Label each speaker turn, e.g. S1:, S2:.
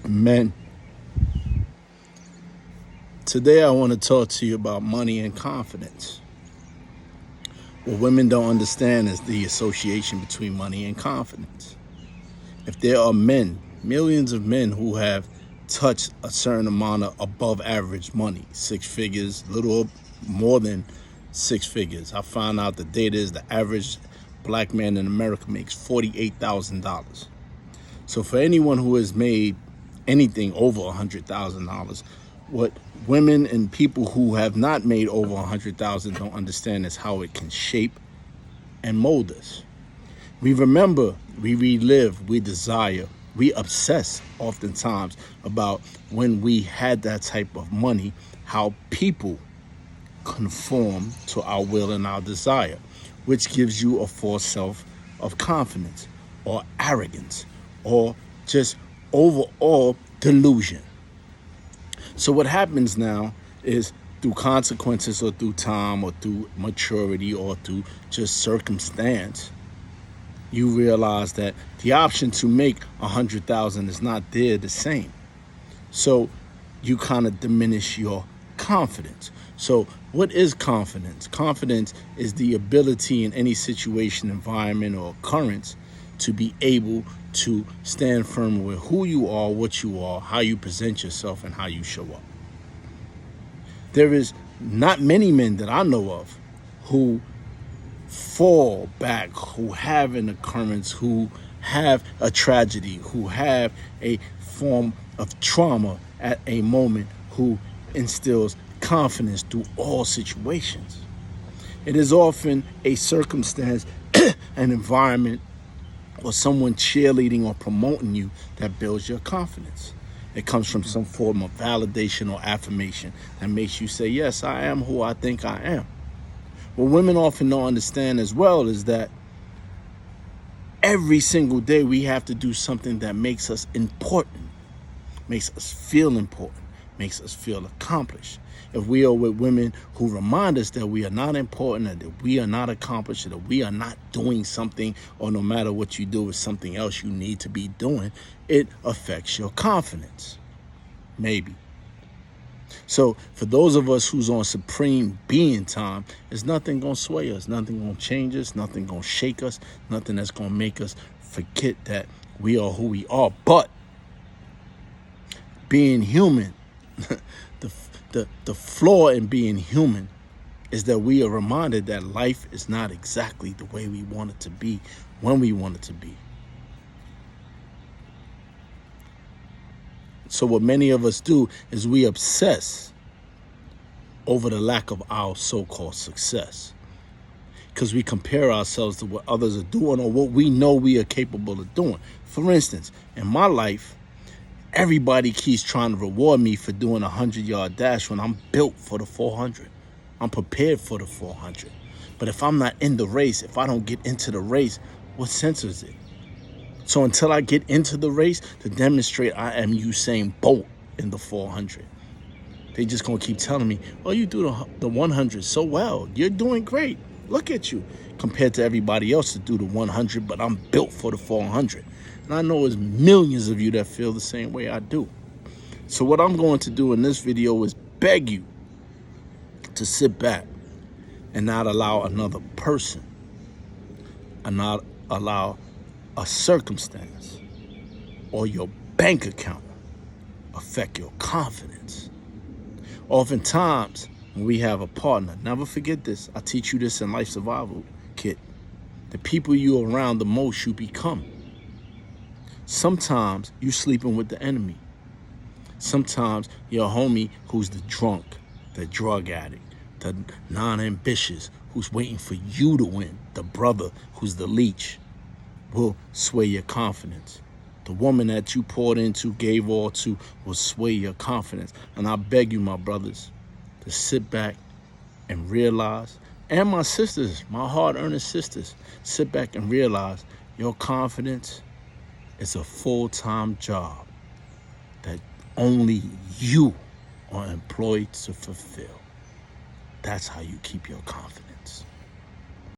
S1: Men, today I want to talk to you about money and confidence. What women don't understand is the association between money and confidence. If there are men, millions of men who have touched a certain amount of above average money, 6 figures, little more than 6 figures. I found out the data is the average black man in America makes $48,000. So for anyone who has made anything over $100,000, what women and people who have not made over 100,000 don't understand is how it can shape and mold us. We remember, we relive, we desire, we obsess oftentimes about when we had that type of money, how people conform to our will and our desire, which gives you a false self of confidence or arrogance or just overall delusion. So what happens now is through consequences or through time or through maturity or through just circumstance, you realize that the option to make 100,000 is not there the same. So you kind of diminish your confidence. So what is confidence? Confidence is the ability in any situation, environment, or occurrence to be able to stand firm with who you are, what you are, how you present yourself, and how you show up. There is not many men that I know of who fall back, who have an occurrence, who have a tragedy, who have a form of trauma at a moment, who instills confidence through all situations. It is often a circumstance, an environment, or someone cheerleading or promoting you that builds your confidence. It comes from some form of validation or affirmation that makes you say, yes, I am who I think I am. What women often don't understand as well is that every single day we have to do something that makes us important, makes us feel important, makes us feel accomplished. If we are with women who remind us that we are not important, that we are not accomplished, that we are not doing something, or no matter what you do is something else you need to be doing, it affects your confidence. Maybe. So for those of us who's on supreme being time, there's nothing gonna sway us, nothing gonna change us, nothing gonna shake us, nothing that's gonna make us forget that we are who we are. But being human, the flaw in being human is that we are reminded that life is not exactly the way we want it to be when we want it to be. So what many of us do is we obsess over the lack of our so-called success because we compare ourselves to what others are doing or what we know we are capable of doing. For instance, in my life, everybody keeps trying to reward me for doing a 100-yard dash when I'm built for the 400. I'm prepared for the 400. But if I'm not in the race, if I don't get into the race, what sense is it? So until I get into the race to demonstrate I am Usain Bolt in the 400, they just gonna keep telling me, oh, you do the 100 so well. You're doing great. Look at you. Compared to everybody else to do the 100, but I'm built for the 400. And I know there's millions of you that feel the same way I do. So what I'm going to do in this video is beg you to sit back and not allow another person, and not allow a circumstance or your bank account affect your confidence. Oftentimes, when we have a partner, never forget this, I teach you this in Life Survival Kit, the people you're around the most you become. Sometimes you sleeping with the enemy. Sometimes your homie who's the drunk, the drug addict, the non-ambitious, who's waiting for you to win, the brother who's the leech, will sway your confidence. The woman that you poured into, gave all to, will sway your confidence. And I beg you, my brothers, to sit back and realize, and my sisters, my hard-earned sisters, sit back and realize your confidence is a full-time job that only you are employed to fulfill. That's how you keep your confidence.